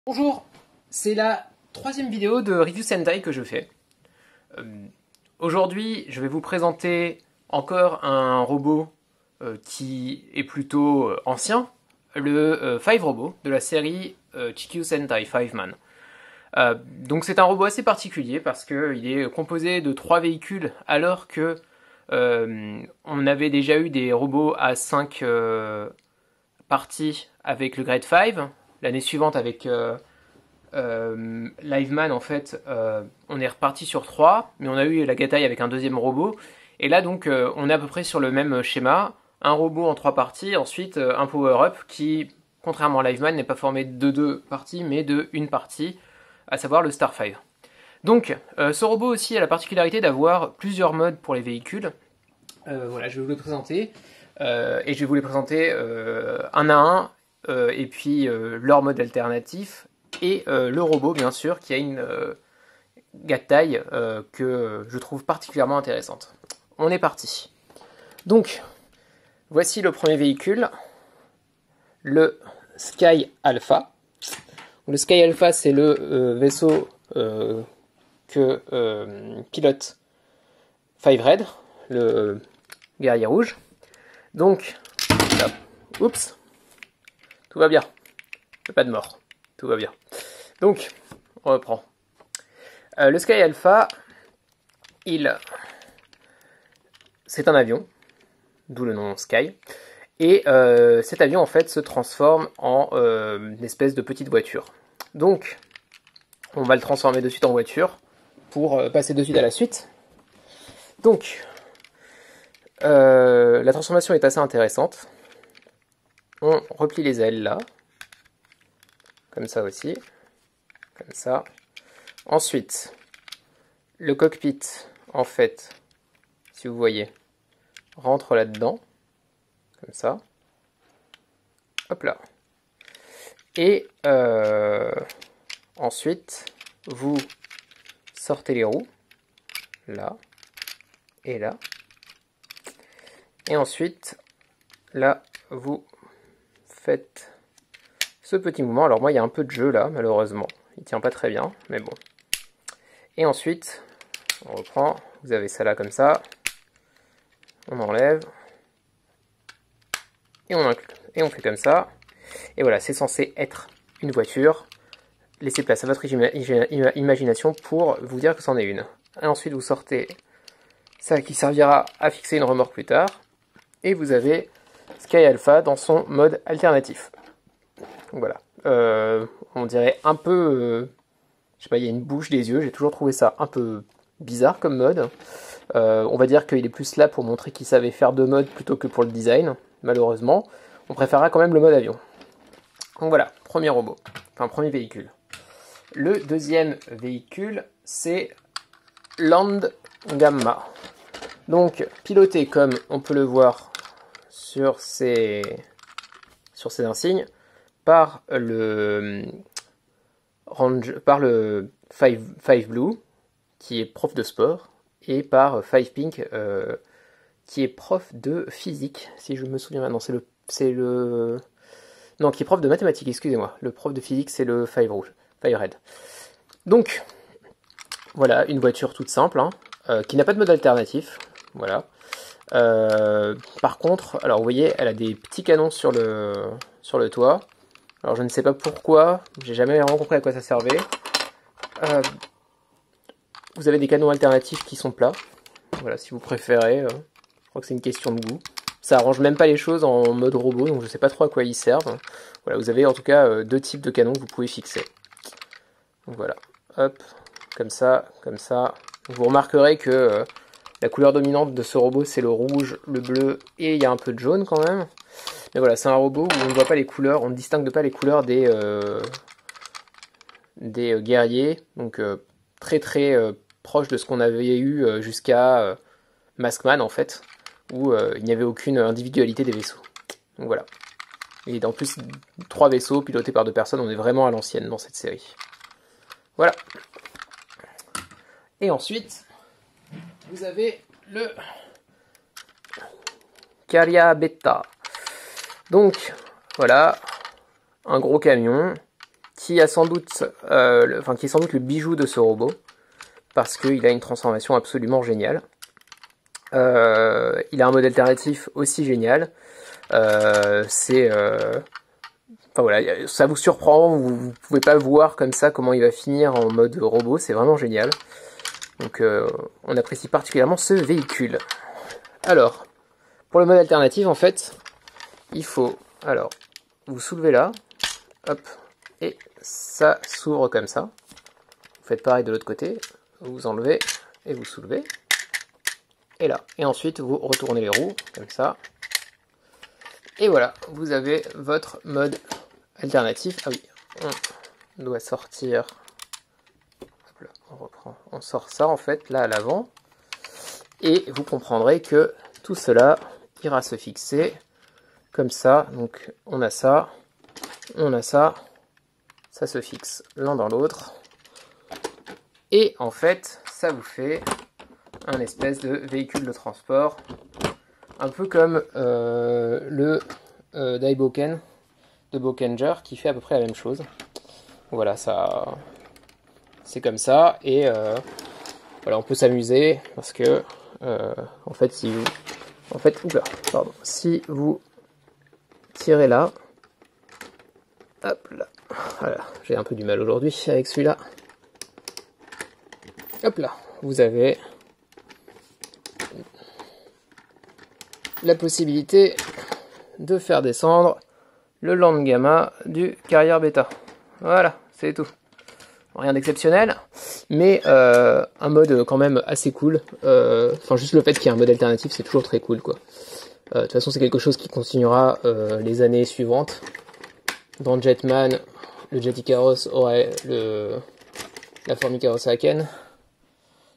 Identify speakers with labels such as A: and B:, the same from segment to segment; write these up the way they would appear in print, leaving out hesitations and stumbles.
A: Bonjour, c'est la troisième vidéo de Review Sentai que je fais. Aujourd'hui, je vais vous présenter encore un robot qui est plutôt ancien, le Five Robot de la série Chikyu Sentai Five Man. Donc c'est un robot assez particulier parce qu'il est composé de 3 véhicules alors que on avait déjà eu des robots à 5 parties avec le Grade 5. L'année suivante avec Liveman, en fait, on est reparti sur 3, mais on a eu la Gatai avec un deuxième robot. Et là, donc, on est à peu près sur le même schéma. Un robot en 3 parties, ensuite un power-up qui, contrairement à Liveman, n'est pas formé de 2 parties, mais de une partie, à savoir le Star 5. Donc, ce robot aussi a la particularité d'avoir plusieurs modes pour les véhicules. Voilà, je vais vous les présenter. Et je vais vous les présenter un à un, et puis leur mode alternatif, et le robot, bien sûr, qui a une taille que je trouve particulièrement intéressante. On est parti. Donc, voici le premier véhicule, le Sky Alpha. Le Sky Alpha, c'est le vaisseau que pilote Five Red, le guerrier rouge. Donc, là, oups, tout va bien, pas de mort, tout va bien. Donc, on reprend. Le Sky Alpha, c'est un avion, d'où le nom Sky, et cet avion en fait se transforme en une espèce de petite voiture. Donc, on va le transformer de suite en voiture pour passer de suite à la suite. Donc, la transformation est assez intéressante. On replie les ailes là, comme ça aussi, comme ça. Ensuite, le cockpit, en fait, si vous voyez, rentre là-dedans, comme ça. Hop là. Et ensuite, vous sortez les roues, là et là. Et ensuite, là, vous faites ce petit mouvement. Alors moi, il y a un peu de jeu là, malheureusement. Il tient pas très bien, mais bon. Et ensuite, on reprend. Vous avez ça là comme ça. On enlève. Et on inclut. Et on fait comme ça. Et voilà, c'est censé être une voiture. Laissez place à votre imagination pour vous dire que c'en est une. Et ensuite, vous sortez ça qui servira à fixer une remorque plus tard. Et vous avez Sky Alpha dans son mode alternatif. Donc voilà. On dirait un peu... je sais pas, il y a une bouche, des yeux. J'ai toujours trouvé ça un peu bizarre comme mode. On va dire qu'il est plus là pour montrer qu'il savait faire 2 modes plutôt que pour le design. Malheureusement, on préférera quand même le mode avion. Donc voilà, premier robot. Enfin, premier véhicule. Le deuxième véhicule, c'est Land Gamma. Donc, piloté comme on peut le voir sur ces insignes, par le Five Blue, qui est prof de sport, et par Five Pink, qui est prof de physique, si je me souviens maintenant. Non, qui est prof de mathématiques, excusez-moi. Le prof de physique, c'est le Five Red. Donc, voilà, une voiture toute simple, hein, qui n'a pas de mode alternatif. Voilà. Par contre, alors vous voyez, elle a des petits canons sur le toit. Alors je ne sais pas pourquoi, j'ai jamais vraiment compris à quoi ça servait. Vous avez des canons alternatifs qui sont plats. Voilà, si vous préférez. Je crois que c'est une question de goût. Ça arrange même pas les choses en mode robot, donc je sais pas trop à quoi ils servent. Voilà, vous avez en tout cas 2 types de canons que vous pouvez fixer. Donc voilà, hop, comme ça, comme ça. Vous remarquerez que la couleur dominante de ce robot, c'est le rouge, le bleu, et il y a un peu de jaune quand même. Mais voilà, c'est un robot où on ne voit pas les couleurs, on ne distingue pas les couleurs des guerriers. Donc très très proche de ce qu'on avait eu jusqu'à Maskman en fait, où il n'y avait aucune individualité des vaisseaux. Donc voilà. Et en plus, 3 vaisseaux pilotés par 2 personnes, on est vraiment à l'ancienne dans cette série. Voilà. Et ensuite, vous avez le Caria Beta. Donc, voilà, un gros camion qui a sans doute, qui est sans doute le bijou de ce robot, parce qu'il a une transformation absolument géniale. Il a un mode alternatif aussi génial. Enfin voilà, ça vous surprend, vous pouvez pas voir comme ça comment il va finir en mode robot, c'est vraiment génial. Donc on apprécie particulièrement ce véhicule. Alors, pour le mode alternatif, en fait, il faut, alors, vous soulevez là, hop, et ça s'ouvre comme ça. Vous faites pareil de l'autre côté, vous enlevez et vous soulevez. Et là, et ensuite vous retournez les roues, comme ça. Et voilà, vous avez votre mode alternatif. Ah oui, on doit sortir. Hop là, on reprend. On sort ça en fait là à l'avant. Et vous comprendrez que tout cela ira se fixer comme ça. Donc on a ça, ça se fixe l'un dans l'autre. Et en fait, ça vous fait un espèce de véhicule de transport. Un peu comme le Daiboken de Bokenger qui fait à peu près la même chose. Voilà, ça, c'est comme ça et voilà, on peut s'amuser parce que en fait, si vous tirez là, hop là, voilà, j'ai un peu du mal aujourd'hui avec celui-là. Hop là, vous avez la possibilité de faire descendre le Land Gamma du Carrier Beta. Voilà, c'est tout. Rien d'exceptionnel, mais un mode quand même assez cool. Enfin, juste le fait qu'il y ait un mode alternatif, c'est toujours très cool, quoi. De toute façon, c'est quelque chose qui continuera les années suivantes. Dans Jetman, le Jet Icarus aurait la forme Icarus Haken.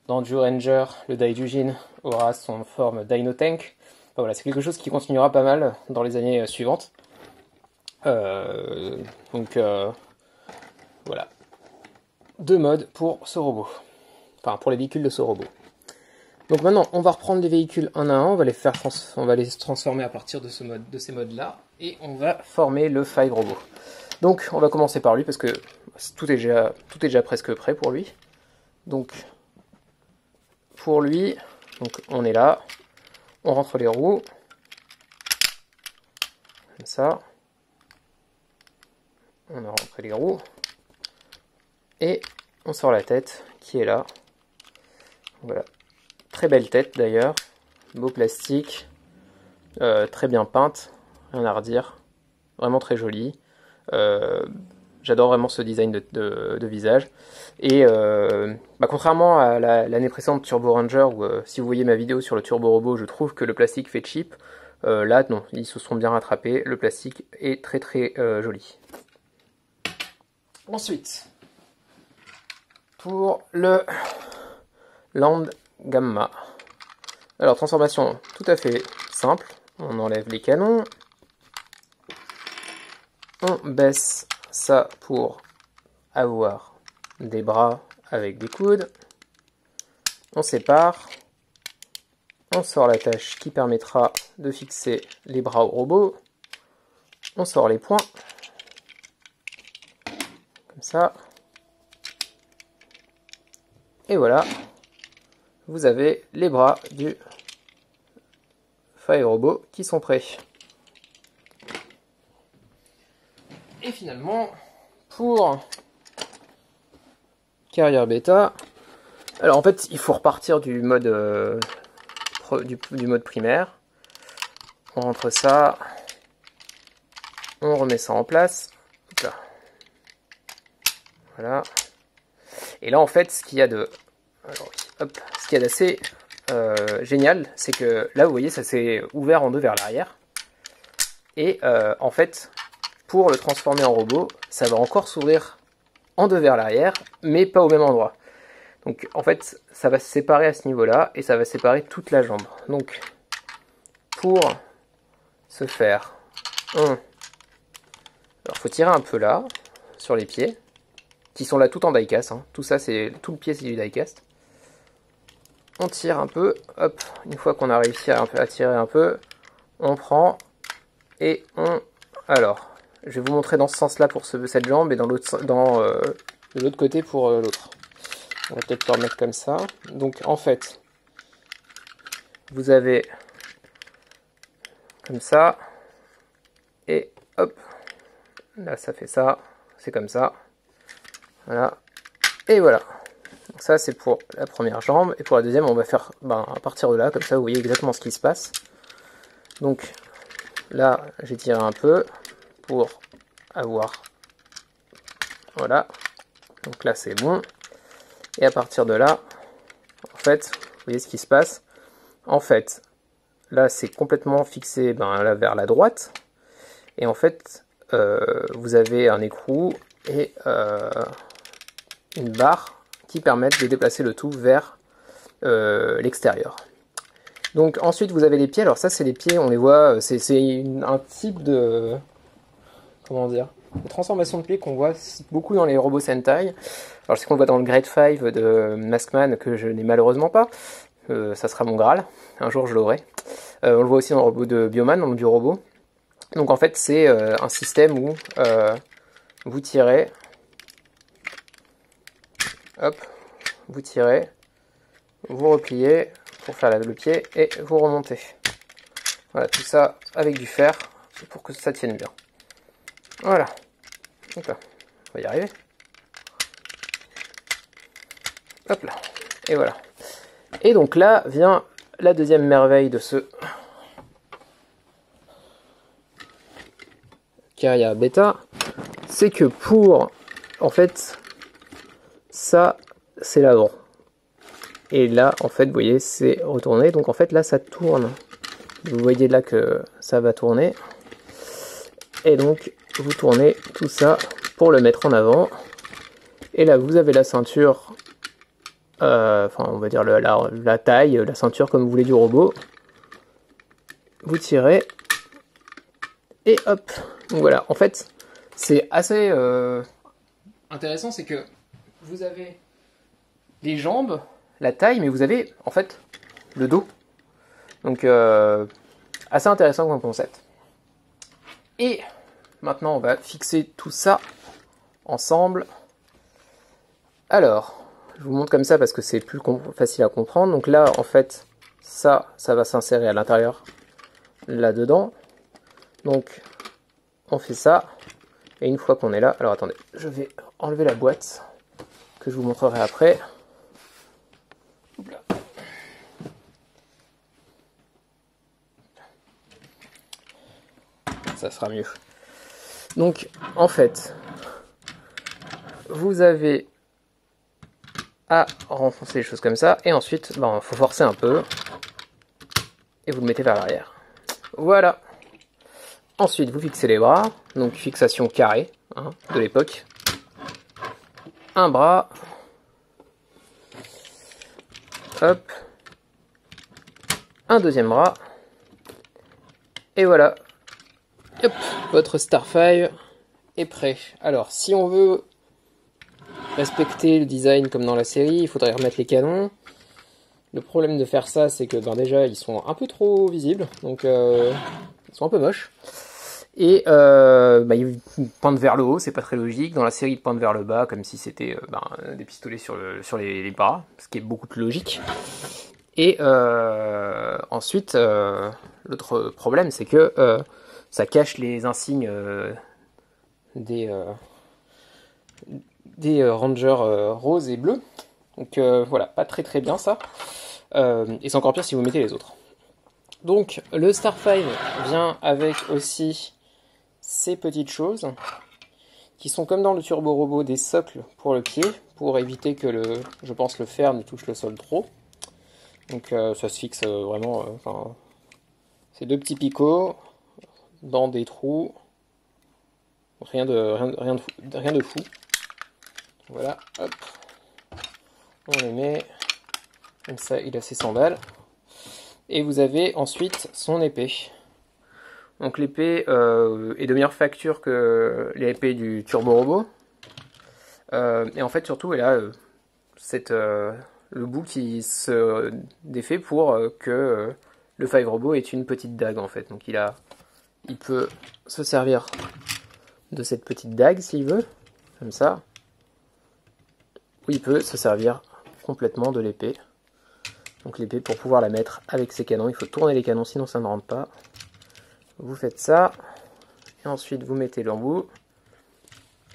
A: Dans Zyuranger, le Daijujin aura son forme Dino Tank. Enfin, voilà, c'est quelque chose qui continuera pas mal dans les années suivantes. Voilà. 2 modes pour ce robot. Enfin, pour les véhicules de ce robot. Donc maintenant, on va reprendre les véhicules un à un. On va les transformer à partir de ces modes-là. Et on va former le Five Robot. Donc, on va commencer par lui parce que tout est déjà presque prêt pour lui. Donc, pour lui, donc on est là. On rentre les roues. Comme ça. On a rentré les roues. Et on sort la tête qui est là. Voilà. Très belle tête d'ailleurs. Beau plastique. Très bien peinte. Rien à redire. Vraiment très jolie. J'adore vraiment ce design de visage. Et contrairement à l'année précédente Turbo Ranger, où si vous voyez ma vidéo sur le Turbo Robot, je trouve que le plastique fait cheap. Là, non, ils se sont bien rattrapés. Le plastique est très très joli. Ensuite, pour le Land Gamma. Alors, transformation tout à fait simple. On enlève les canons. On baisse ça pour avoir des bras avec des coudes. On sépare. On sort l'attache qui permettra de fixer les bras au robot. On sort les points. Comme ça. Et voilà. Vous avez les bras du Five Robot qui sont prêts. Et finalement, pour Carrier Beta, alors en fait, il faut repartir du mode du mode primaire. On rentre ça, on remet ça en place. Là. Voilà. Et là, en fait, ce qu'il y a d'assez génial, c'est que là, vous voyez, ça s'est ouvert en deux vers l'arrière. Et en fait, pour le transformer en robot, ça va encore s'ouvrir en deux vers l'arrière, mais pas au même endroit. Donc en fait, ça va se séparer à ce niveau-là, et ça va séparer toute la jambe. Donc, pour ce faire, alors faut tirer un peu là, sur les pieds, qui sont là tout en die-cast. Hein. Tout ça, tout le pied, c'est du die-cast. On tire un peu, hop, une fois qu'on a réussi à tirer un peu, on prend, et alors, je vais vous montrer dans ce sens-là pour cette jambe et dans de l'autre côté pour l'autre. On va peut-être le remettre comme ça. Donc en fait, vous avez comme ça, et hop, là ça fait ça, c'est comme ça, voilà, et voilà. Donc ça c'est pour la première jambe, et pour la deuxième on va faire à partir de là, comme ça vous voyez exactement ce qui se passe. Donc là j'ai tiré un peu pour avoir, voilà, donc là c'est bon, et à partir de là, en fait, vous voyez ce qui se passe, en fait, là c'est complètement fixé là, vers la droite, et en fait vous avez un écrou et une barre qui permettent de déplacer le tout vers l'extérieur. Donc ensuite vous avez les pieds, alors ça c'est les pieds, on les voit, c'est un type de, comment dire, de transformation de pieds qu'on voit beaucoup dans les robots Sentai. Alors je sais qu'on le voit dans le Grade 5 de Maskman, que je n'ai malheureusement pas, ça sera mon Graal, un jour je l'aurai. On le voit aussi dans le robot de Bioman, dans le biorobot. Donc en fait c'est un système où vous tirez, hop, vous tirez, vous repliez pour faire le pied et vous remontez. Voilà, tout ça avec du fer pour que ça tienne bien. Voilà. Donc là, on va y arriver. Hop là. Et voilà. Et donc là vient la deuxième merveille de ce Carrière Beta, c'est que pour, en fait, ça c'est l'avant. Et là, en fait, vous voyez, c'est retourné. Donc en fait, là, ça tourne. Vous voyez là que ça va tourner. Et donc, vous tournez tout ça pour le mettre en avant. Et là, vous avez la ceinture, enfin, on va dire la taille, la ceinture comme vous voulez du robot. Vous tirez. Et hop. Donc voilà, en fait, c'est assez intéressant, c'est que vous avez les jambes, la taille, mais vous avez en fait le dos. Donc assez intéressant comme concept. Et maintenant on va fixer tout ça ensemble. Alors, je vous montre comme ça parce que c'est plus facile à comprendre. Donc là en fait ça va s'insérer à l'intérieur là-dedans. Donc on fait ça. Et une fois qu'on est là, alors attendez, je vais enlever la boîte que je vous montrerai après. Ça sera mieux. Donc, en fait, vous avez à renfoncer les choses comme ça, et ensuite, il faut forcer un peu, et vous le mettez vers l'arrière. Voilà. Ensuite, vous fixez les bras, donc fixation carrée, de l'époque. Un bras. Hop. Un deuxième bras. Et voilà. Hop, votre Starfire est prêt. Alors, si on veut respecter le design comme dans la série, il faudrait remettre les canons. Le problème de faire ça, c'est que déjà, ils sont un peu trop visibles, donc ils sont un peu moches. Et ils pointent vers le haut, c'est pas très logique. Dans la série, ils pointent vers le bas, comme si c'était des pistolets sur les bras, ce qui est beaucoup plus logique. Et ensuite, l'autre problème, c'est que ça cache les insignes des rangers roses et bleus. Donc voilà, pas très bien ça. Et c'est encore pire si vous mettez les autres. Donc le Starfire vient avec aussi ces petites choses qui sont comme dans le Turbo Robot des socles pour le pied, pour éviter que le fer ne touche le sol trop. Donc ça se fixe vraiment, c'est deux petits picots dans des trous, rien de fou. Voilà, hop, on les met comme ça, il a ses sandales. Et vous avez ensuite son épée. Donc l'épée est de meilleure facture que l'épée du Turbo Robot. Et en fait surtout elle a le bout qui se défait pour que le Five Robot ait une petite dague en fait. Donc il peut se servir de cette petite dague s'il veut, comme ça. Ou il peut se servir complètement de l'épée. Donc l'épée, pour pouvoir la mettre avec ses canons, il faut tourner les canons, sinon ça ne rentre pas. Vous faites ça, et ensuite vous mettez l'embout.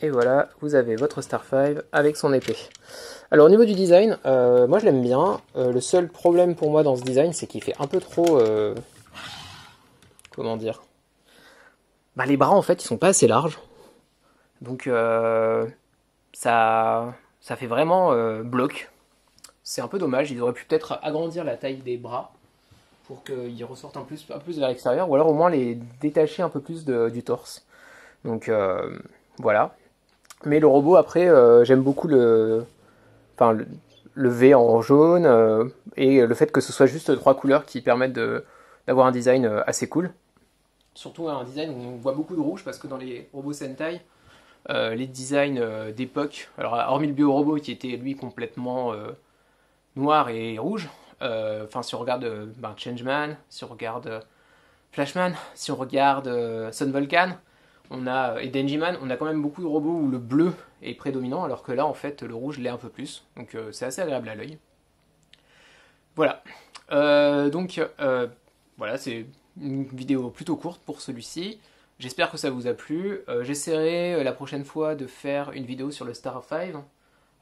A: Et voilà, vous avez votre Star 5 avec son épée. Alors au niveau du design, moi je l'aime bien. Le seul problème pour moi dans ce design, c'est qu'il fait un peu trop... comment dire, bah, les bras en fait ils sont pas assez larges. Donc ça fait vraiment bloc. C'est un peu dommage, ils auraient pu peut-être agrandir la taille des bras pour qu'ils ressortent un plus vers l'extérieur, ou alors au moins les détacher un peu plus du torse. Donc voilà. Mais le robot après, j'aime beaucoup le V en jaune et le fait que ce soit juste 3 couleurs qui permettent d'avoir un design assez cool. Surtout un design où on voit beaucoup de rouge parce que dans les robots Sentai, les designs d'époque, alors hormis le bio-robot qui était lui complètement noir et rouge, si on regarde Changeman, si on regarde Flashman, si on regarde Sun Volcan, et Denjiman, on a quand même beaucoup de robots où le bleu est prédominant, alors que là en fait le rouge l'est un peu plus, donc c'est assez agréable à l'œil. Voilà, voilà, c'est une vidéo plutôt courte pour celui-ci. J'espère que ça vous a plu. J'essaierai la prochaine fois de faire une vidéo sur le Star 5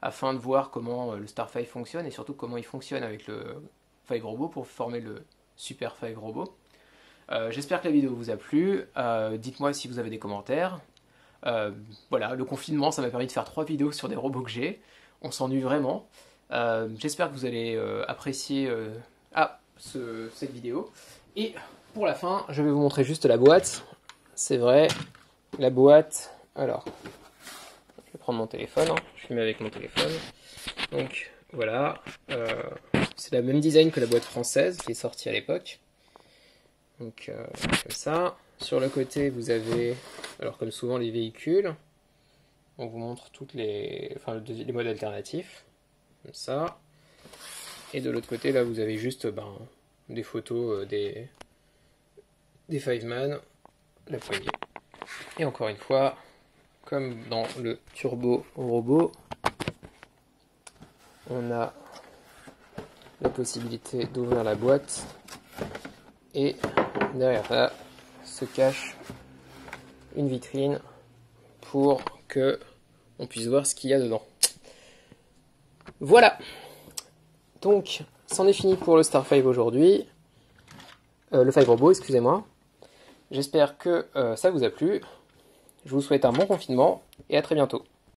A: afin de voir comment le Star 5 fonctionne et surtout comment il fonctionne avec le 5 robot pour former le Super 5 robot. J'espère que la vidéo vous a plu. Dites-moi si vous avez des commentaires. Voilà, le confinement, ça m'a permis de faire 3 vidéos sur des robots que j'ai. On s'ennuie vraiment. J'espère que vous allez apprécier cette vidéo. Et pour la fin, je vais vous montrer juste la boîte. C'est vrai, la boîte. Alors, je vais prendre mon téléphone. Je filme avec mon téléphone. Donc voilà, c'est le même design que la boîte française qui est sortie à l'époque. Donc comme ça. Sur le côté, vous avez, alors comme souvent, les véhicules. On vous montre les modes alternatifs. Comme ça. Et de l'autre côté, là, vous avez juste des photos des Fiveman, la poignée. Et encore une fois, comme dans le Turbo Robot, on a la possibilité d'ouvrir la boîte et derrière là se cache une vitrine pour que on puisse voir ce qu'il y a dedans. Voilà, donc c'en est fini pour le Star 5 aujourd'hui, le 5 Robot, excusez-moi. J'espère que ça vous a plu. Je vous souhaite un bon confinement et à très bientôt.